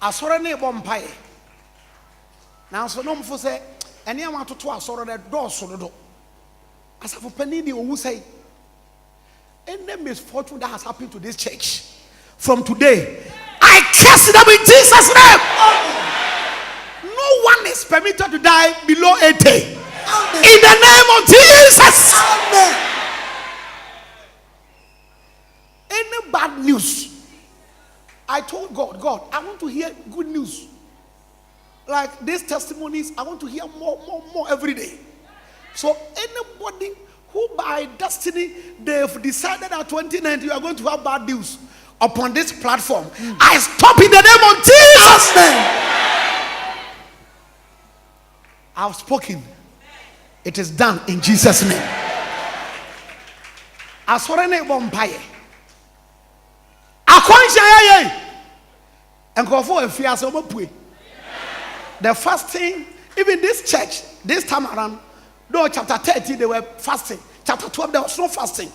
asɔre ne bompae na so no mfo sɛ ene amatoto asɔre de dɔɔso dodo asafo pani ni owu say any misfortune that has happened to this church from today I curse them in Jesus name. No one is permitted to die below 80. Amen. In the name of Jesus. Amen. Any bad news, I told God, I want to hear good news. Like these testimonies, I want to hear more every day. So anybody who by destiny they've decided that 2019 you are going to have bad news upon this platform, I stop in the name of Jesus. I've spoken. It is done in Jesus' name. Asorene bompaye. Akonsha ye. Enkofo afiase omapue. The fasting, even this church, this time around, though chapter 30 they were fasting, chapter 12 there was no fasting.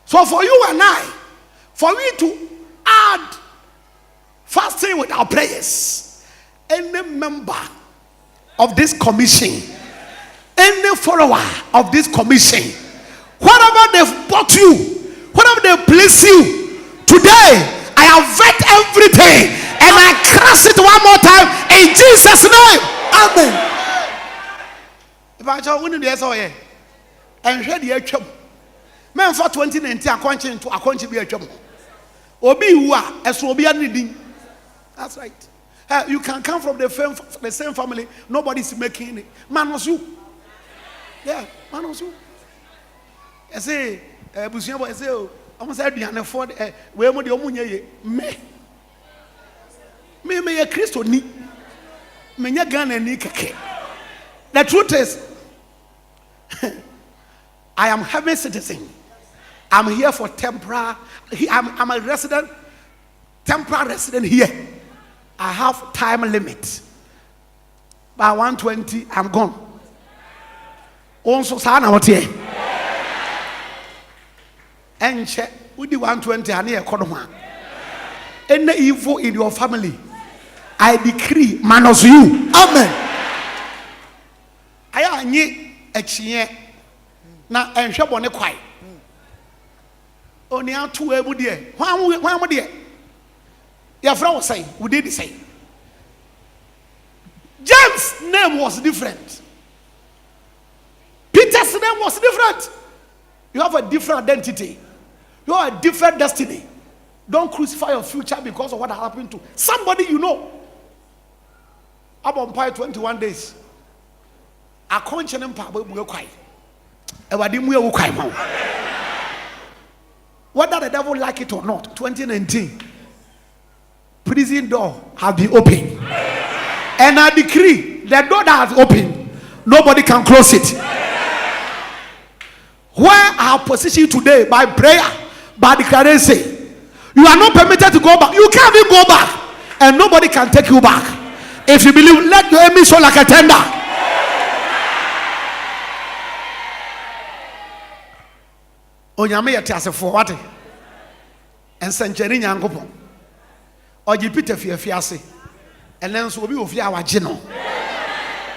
So for you and I, for we to add fasting with our prayers, any member of this commission, any follower of this commission, whatever they've bought you, whatever they place you, today I avert everything and I crush it one more time in Jesus' name. Amen. If I tell you the answer, and hear the actual man for 2019, I continue to be a trouble. Obi wa eso obi anidin. That's right. You can come from the same family. Nobody's making it. Man was you. Yeah, man was you. I say, Busia boy say, I'm say Diana Ford. We mo de omunye me ye Christo ni. Me nya Ghana ni keke. The truth is, I am heaven citizen. I'm here for temporary. I'm a resident, temporary resident here. I have time limit. By 1:20, I'm gone. Also, sana what here? And check with the 1:20 and here kodoma. Any evil in your family, I decree minus you. Amen. Aya anyi echie na enhwe bone kwai. Oni atu ebu de hwan mo de your friend was saying we did the same. James' name was different. Peter's name was different. You have a different identity. You have a different destiny. Don't crucify your future because of what happened to somebody you know. About 21 days. I can't change whether the devil like it or not, 2019, prison door has been opened. And I decree the door that has opened, nobody can close it. Where I have positioned you today by prayer, by declaration, you are not permitted to go back. You can't even go back, and nobody can take you back. If you believe, let your enemy show like a tender. Onyame yete asefo wate ensancheri nyankopon oji Peter fiafiase enen so obi ofia waje no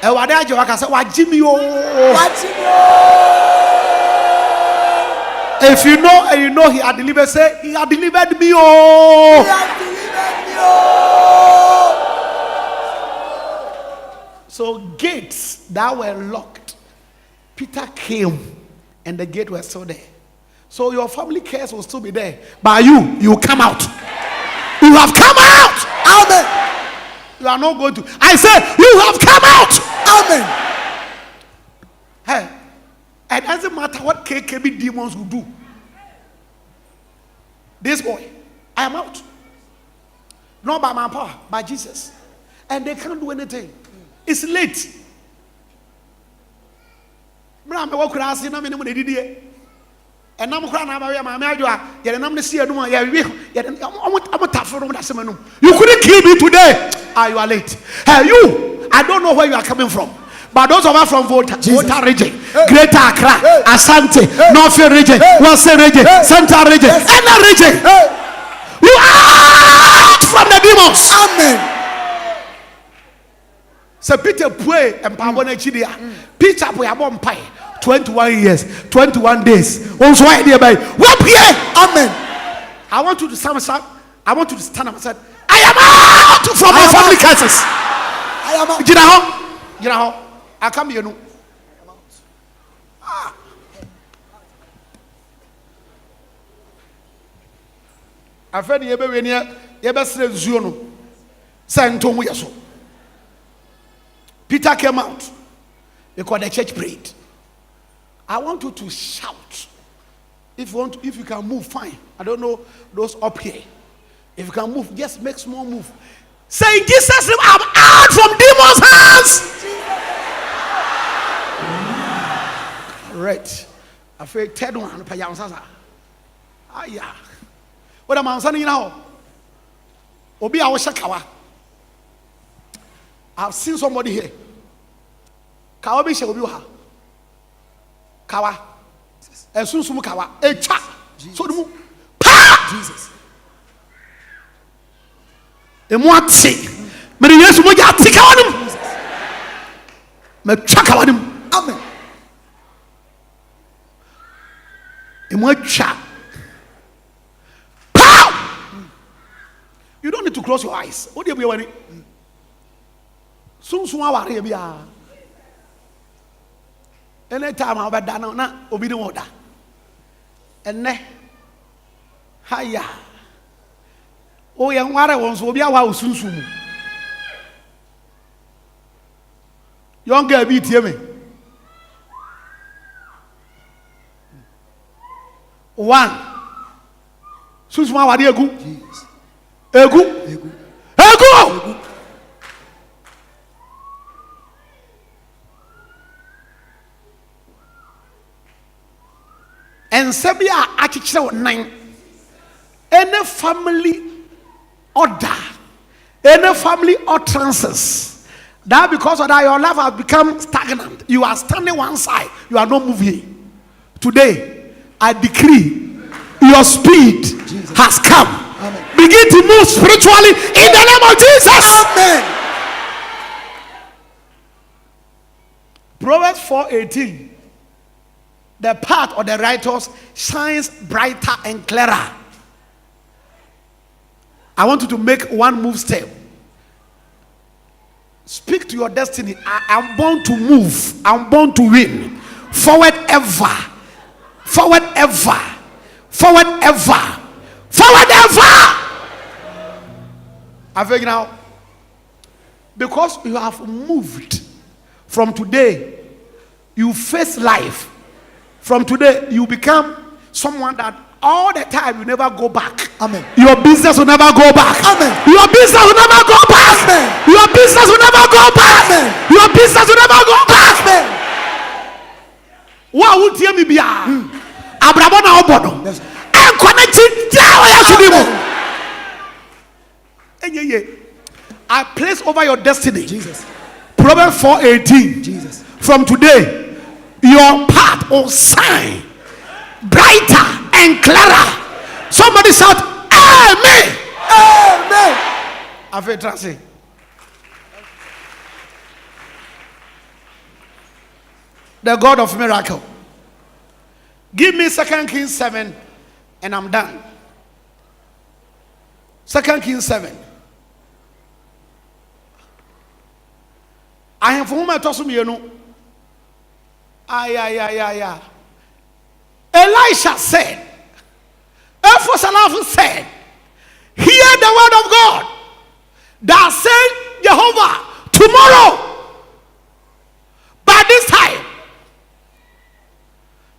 e wade aje waka se waje mi o if you know and you know he had delivered, say he had delivered me oh, he had delivered me oh. So gates that were locked, Peter came and the gate was still there. So your family cares will still be there. But you come out. You have come out. Amen. You are not going to. I said, you have come out. Amen. Hey, it doesn't matter what KKB demons will do. This boy, I am out. Not by my power, by Jesus. And they can't do anything. It's late. And I'm crying about my major. Yet I'm the seer. You couldn't kill me today. You are late. Hey, you, I don't know where you are coming from. But those of us from Volta region, Greater Accra, Asante, Northfield region, Western region, Central region, any region, you are out from the demons. Amen. So Peter pray and Pablo Chidia. Peter pray about 21 years, 21 days. Also, I dear by what here? Amen. I want you to stand up. I want you to stand up and say, I am out from my family curses. I am out. You know, I come here. I feel you ever near you best Zuno. Santo Yaso. Peter came out because the church prayed. I want you to shout. If you can move, fine. I don't know those up here. If you can move, just make small move. Say in Jesus' name, I'm out from demons' hands. Right. I feel third one. Ah yeah. What am I saying now? Obi awashakawa. I've seen somebody here. Kawa bi shebi ha. Kawa. Esunsumu kawa. Echa. So demu. Pa! Jesus. Emu ati. Me de Yesu mo ja ati kawa nim. Me twa kawa nim. Amen. Emu atwa. You don't need to close your eyes. What do you want? Soon, anytime I'll be done, na obi the water. And ne, hiya. Oh, young water wants to be our house soon. Young girl, beat me. One. Soon, what do you go? Egu. And Sabia Achicho 9. Any family order, any family utterances, that because of that your life has become stagnant. You are standing one side, you are not moving. Today, I decree your speed has come. Amen. Begin to move spiritually in the name of Jesus. Amen. Proverbs 4:18. The path of the righteous shines brighter and clearer. I want you to make one move step. Speak to your destiny. I am born to move. I'm born to win. Forward ever. Forward ever. Forward ever. Forward ever. I think now, because you have moved from today, you face life. From today, you become someone that all the time you never go back. Amen. Your business will never go back. Amen. Your business will never go back. Amen. Your business will never go back. Amen. Your business will never go back. Amen. What would you be? Abraham Obono. And connected down. I place over your destiny. Jesus. Proverbs 4:18. Jesus. From today, your path will shine brighter and clearer. Somebody shout, Amen. Amen. After translate. The God of miracle. Give me 2 Kings 7 and I'm done. 2 Kings 7. I have for whom I told you know. Elisha said, Adofoh said, hear the word of God. That said Jehovah, tomorrow, by this time,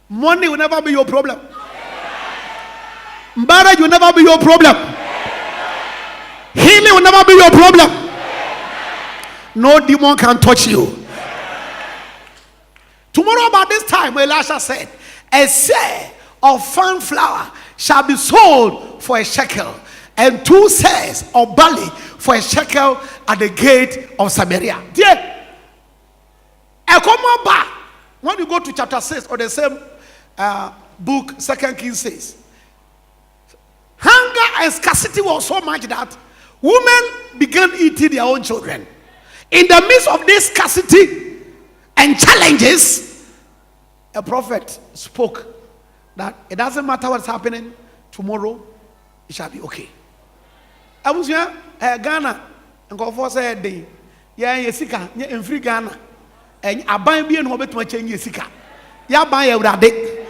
money will never be your problem. Marriage will never be your problem. Healing will never be your problem. No demon can touch you. Tomorrow about this time, Elisha said, a seah of fine flour shall be sold for a shekel, and 2 seahs of barley for a shekel at the gate of Samaria. Dear, when you go to chapter 6 or the same book, 2 Kings says, hunger and scarcity was so much that women began eating their own children. In the midst of this scarcity and challenges, a prophet spoke that it doesn't matter what's happening, tomorrow it shall be okay. I was here, Ghana, and go for said day. Yeah, Yesika, in free Ghana, and I buy me and Robert to change Yesika. Ya buy a radic.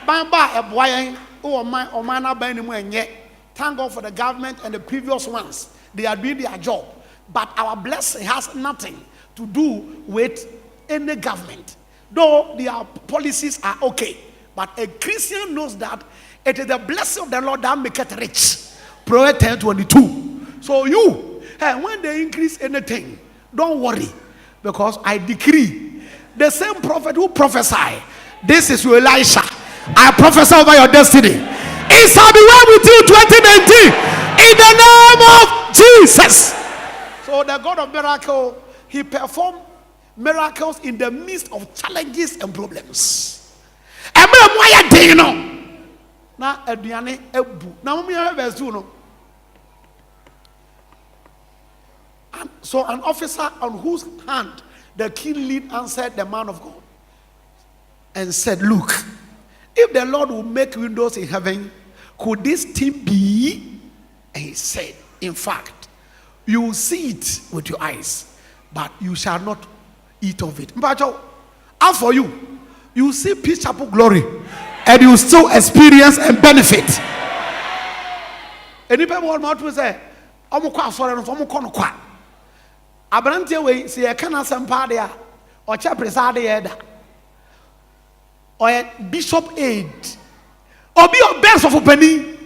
I buy a boy, or man, buy anymore, and yet thank God for the government and the previous ones. They are doing their job. But our blessing has nothing to do with any government. Though their policies are okay. But a Christian knows that it is the blessing of the Lord that maketh rich. Proverbs 10:22. So you, when they increase anything, don't worry. Because I decree, the same prophet who prophesied, this is your Elisha. I prophesy over your destiny. It shall be well with you 2019. In the name of Jesus. So the God of miracle, he performed miracles in the midst of challenges and problems. And so an officer on whose hand the king lead answered the man of God and said, look, if the Lord will make windows in heaven, could this thing be? And he said, in fact, you will see it with your eyes, but you shall not eat of it. But as for you, you will see Peace Chapel glory, and you will still experience and benefit. And people want to say, I'm going to Abrantia way, see a canna sampadia or chapresade or a bishop aid or be your best of a penny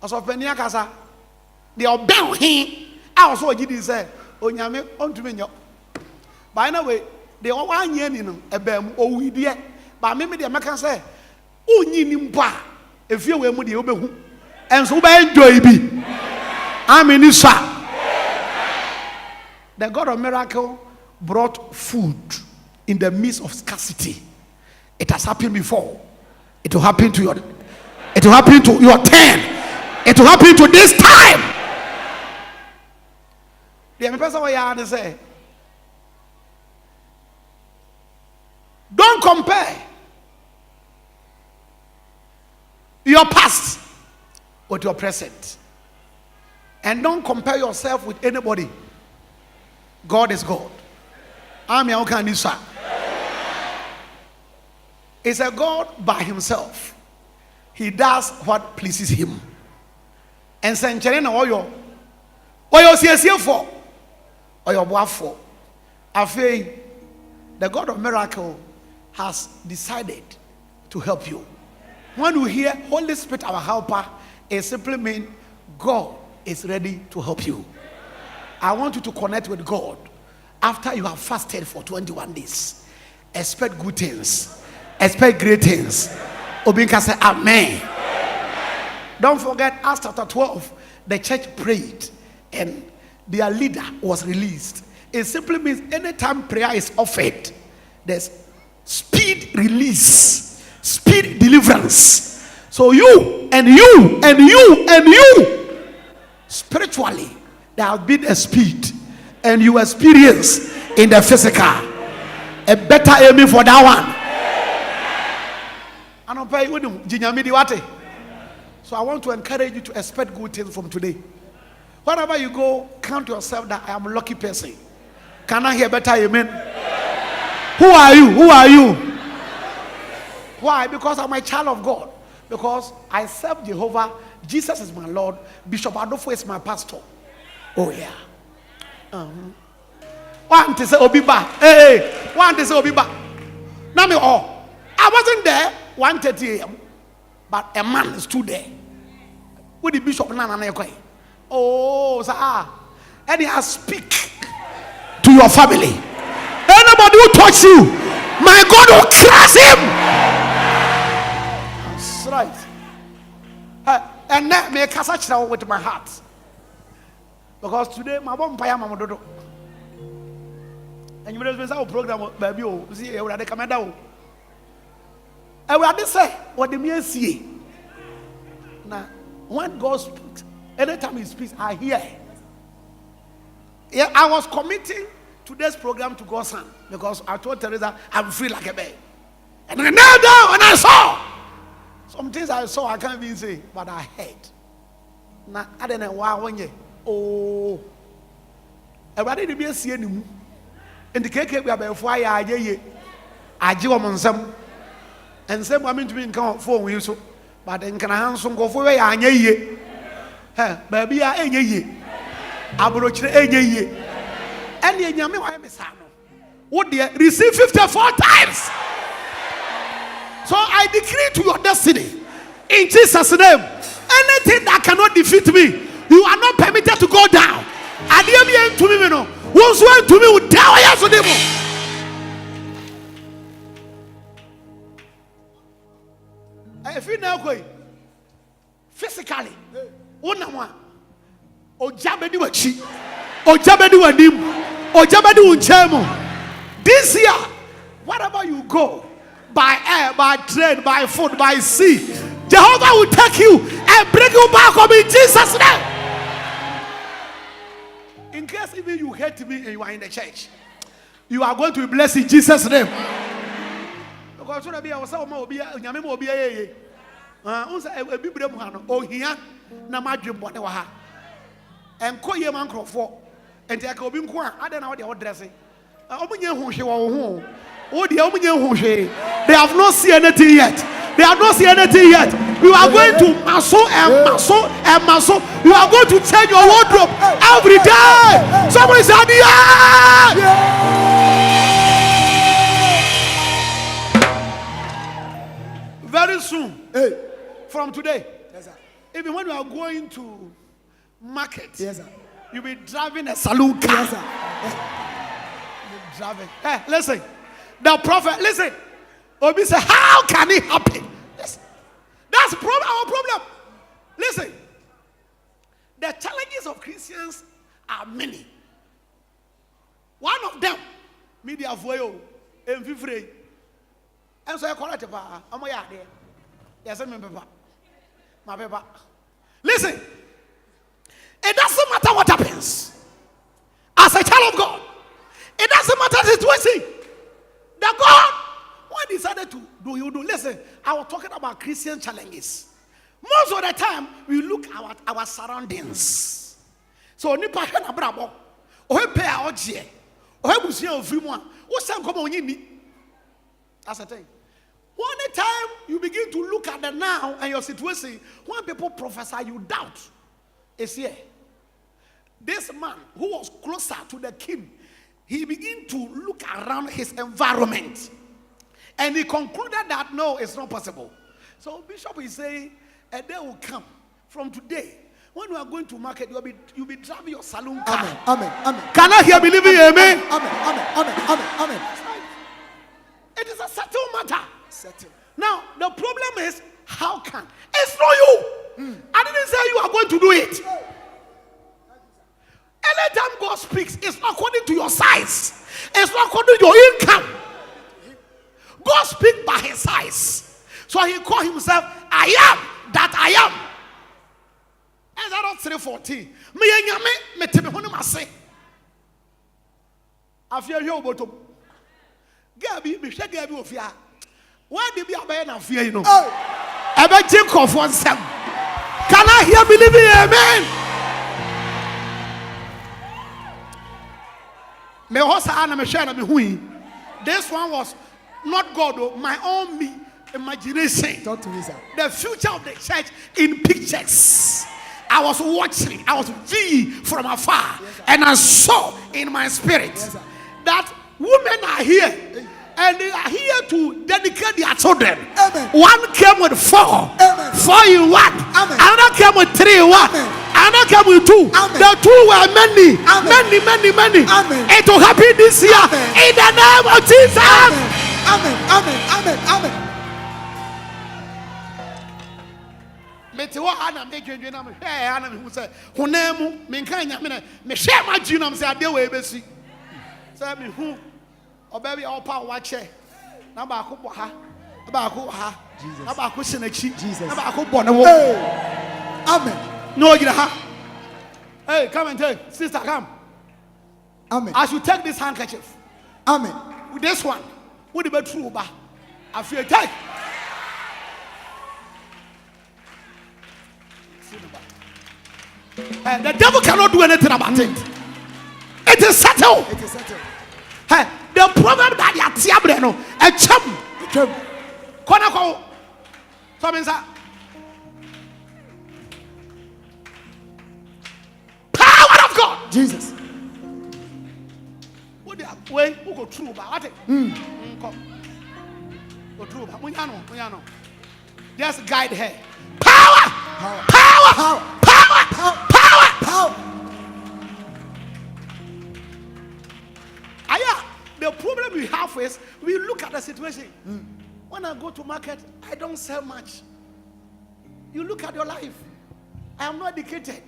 as of Penia Casa. They are bound him. I also did say, oh, Yame, on to me. By the way, they are 1 year in a bam, oh, we dear. But maybe the American say, oh, Nimpa, if you were Moody Obehu, and so by enjoy be. I'm in this. The God of miracle brought food in the midst of scarcity. It has happened before. It will happen to your. It will happen to your turn. It will happen to this time. The person will say, don't compare your past with your present, and don't compare yourself with anybody. God is God. It's a God by himself. He does what pleases him. And century na oyo siesie for oyo boafo. Afei, the God of miracle has decided to help you. When you hear Holy Spirit our helper, it simply means God is ready to help you. I want you to connect with God after you have fasted for 21 days. Expect good things. Expect great things. Obinka say amen. Don't forget, Acts chapter 12, the church prayed and their leader was released. It simply means anytime prayer is offered, there's speed release, speed deliverance. So you and you and you and you, spiritually, there has been a speed, and you experience in the physical a better aiming for that one. I don't pay you. So I want to encourage you to expect good things from today. Wherever you go, count yourself that I am a lucky person. Can I hear better amen? Who are you? Who are you? Why? Because I'm a child of God. Because I serve Jehovah. Jesus is my Lord. Bishop Adofoh is my pastor. Oh yeah. One to say Obiba. Hey, one to say Obiba. Now me oh, I wasn't there 1:30 a.m. But a man stood there. With the bishop Nana. Oh, sir. And he has speak to your family. Anybody who touch you, my God will crush him. That's right. And then me catch with my heart. Because today my mom paya mama dodo. And you may say our program baby oh see e dey come down. E we dey say what the me see. Now when God speaks, anytime he speaks I hear. Yeah, I was committing today's program to God's son because I told Teresa I'm free like a bird. And I knelt down and I saw some things I saw I can't even say, but I heard. Now I don't know why when you everybody to be a CNU in the cake we are fire I do on some and some women to be in count for you so, but then can I hand some go for a ye? Baby, I ain't ye. I broach a ye. And the Yami, why Miss Hano? Would you receive 54 times? So I decree to your destiny in Jesus' name. Anything that cannot defeat me, you are not permitted to go down. I didn't to me, no. Once went to me with down yes or if you now go physically, one or Jabedi Wachi, or Jabedi Wadim, or Jabedi Unchemo. This year, wherever you go, by air, by train, by foot, by sea, Jehovah will take you and bring you back home in Jesus' name. In case even you hate me and you are in the church, you are going to be blessed in Jesus' name. Because I was and call your man for and take a big one. I don't know what they're dressing. They have not seen anything yet. They have not seen anything yet. You are going to muscle and muscle and muscle. You are going to change your wardrobe every day. Somebody said, very soon, from today, even when you are going to market, you'll be driving a saloon car. Driving. Hey, listen. The prophet, listen. Obi said, how can it happen? Listen. That's our problem. Listen. The challenges of Christians are many. One of them, media voyo, and free. And so I call it a I'm there. Yes, I'm my paper. Listen. It doesn't matter what happens. As a child of God, it doesn't matter the situation. The God, what decided to do, you do. Listen, I was talking about Christian challenges. Most of the time, we look at our surroundings. So, nipa hena brabo, ohe pe a oje, ohe busia ofrimu a, wo san komo onyi. That's the thing. One time you begin to look at the now and your situation, when people prophesy, you doubt. It's here. This man who was closer to the king, he began to look around his environment. And he concluded that no, it's not possible. So Bishop is saying, a day will come from today. When you are going to market, you'll be driving your saloon car. Amen. Amen. Amen. Can I hear believing amen? Amen. Amen. Amen. Amen. Amen. It is a settled matter. Settled. Now, the problem is, how can? It's not you. I didn't say you are going to do it. Anytime God speaks, it's not according to your size. It's not according to your income. God speaks by his size. So he called himself, I am that I am. Exodus 3:14. I fear you, but Gabi, Gabi of ya. Why did you be a fear? You know, ever think of oneself. Can I hear believing amen? This one was not God, my own imagination. Talk to me, sir. The future of the church in pictures. I was watching, I was viewing from afar, and I saw in my spirit that women are here. And they are here to dedicate their children. Amen. One came with 4. Amen. 4 in 1. Amen. Another came with 3 in 1. Amen. Another came with 2. Amen. The 2 were many. Amen. Many. Amen. It will happen this year. Amen. In the name of Jesus. Amen. Amen. Amen. Amen. Metewa ana medwendwen na me hwe ana me hu se honam me nkan nya me me hwe ma gyi na me se ade we besi se me hu obaby opa wache na ba ko bo ha ba ko ha na ba ko senachi na ba ko bo ne wo Amen. no gira ha. Hey, come and take sister, come. Amen. As you take this handkerchief, Amen. with this one, what the true ba? I feel take. The devil cannot do anything about it. It is settled. It is settled. The problem that you are tiabre no, a chum. Konako. So means power of God. Jesus. What the way who go true ba? What? Come. Go true ba. Munyano. Just guide her. Power. Power. Power. Power. Power. Power. The problem we have is we look at the situation. When I go to market, I don't sell much. You look at your life. I am not educated.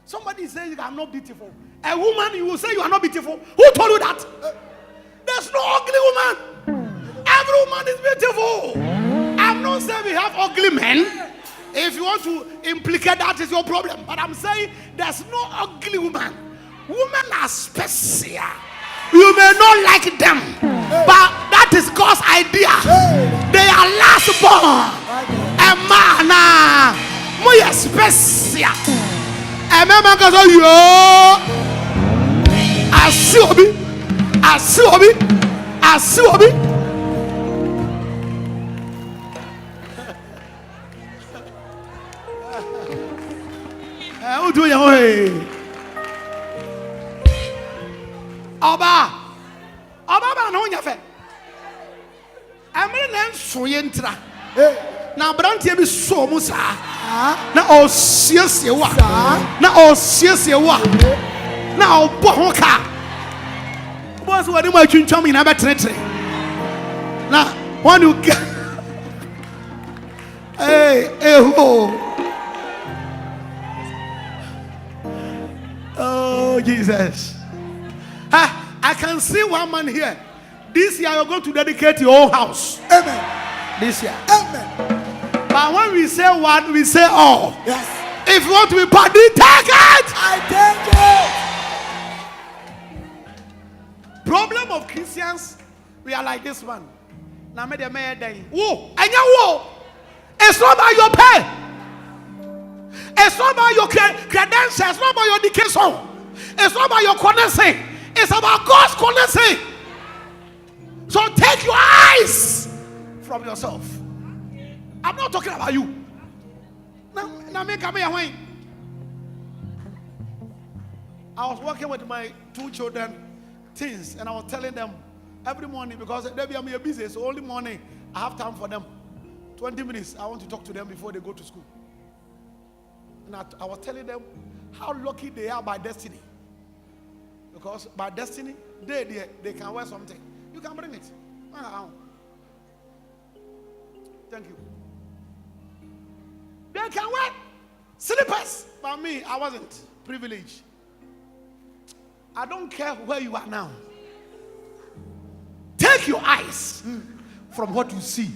Somebody says I'm not beautiful. A woman, you will say you are not beautiful. Who told you that? There's no ugly woman. Every woman is beautiful. I'm not saying we have ugly men. If you want to implicate that, is your problem. But I'm saying there's no ugly woman. Women are special. You may not like them, but that is God's idea. They are last born. A man, muy special. A man goes, oh yo, Asiobi. Who do you? Oba no nyafe. Amre na nso ye ntra. Na brantie bi so mu sa. Na o siesie wa. Na o siesie wa. Na o bo ho ka. Boss we dey ma twintwam ina be tretre. Na when you get ho. Oh Jesus. I can see one man here. This year you're going to dedicate your own house. Amen. This year. Amen. But when we say one, we say all. Yes. If you want to be party, take it. I take it. Problem of Christians, we are like this one. Now me the mayor day. Whoa, and whoa. It's not about your pay. It's not about your credentials. It's not about your education. It's not about your connection. It's about God's connection. So take your eyes from yourself. I'm not talking about you. Now make me away. I was working with my 2 children, teens, and I was telling them every morning, because they are busy, so only morning I have time for them. 20 minutes, I want to talk to them before they go to school. And I was telling them how lucky they are by destiny. Because by destiny, they can wear something. You can bring it. Thank you. They can wear slippers. But me, I wasn't privileged. I don't care where you are now. Take your eyes from what you see.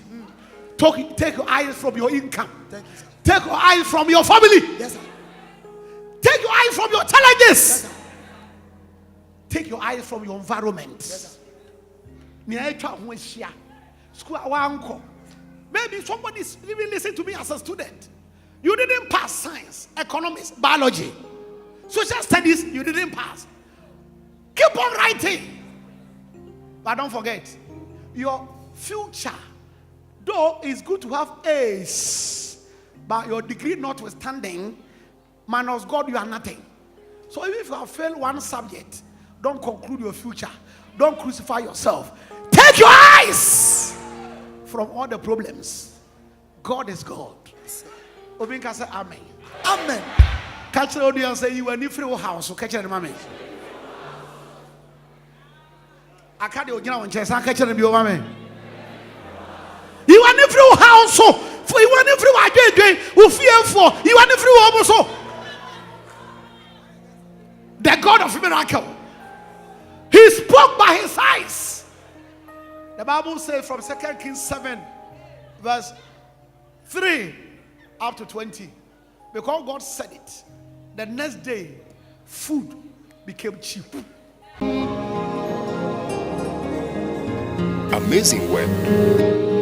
Take your eyes from your income. Take your eyes from your family. Yes, sir. Take your eyes from your challenges. Yes, sir. Take your eyes from your environment. Yes, sir. Maybe somebody is even listening to me as a student. You didn't pass science, economics, biology, social studies. You didn't pass. Keep on writing, but don't forget your future. Though it's good to have A's, but your degree notwithstanding, minus God, you are nothing. So even if you have failed one subject, don't conclude your future. Don't crucify yourself. Take your eyes from all the problems. God is God. Obinka say amen. Amen. Catch the audience say you are in free house. So catch the amen. I can't do it. Catch the amen. You are in free house. So for you are in free way. Who fear for you are in free home so. The God of miracle. He spoke by his eyes. The Bible says from 2 Kings 7 verse 3 up to 20. Because God said it, the next day food became cheap. Amazing word.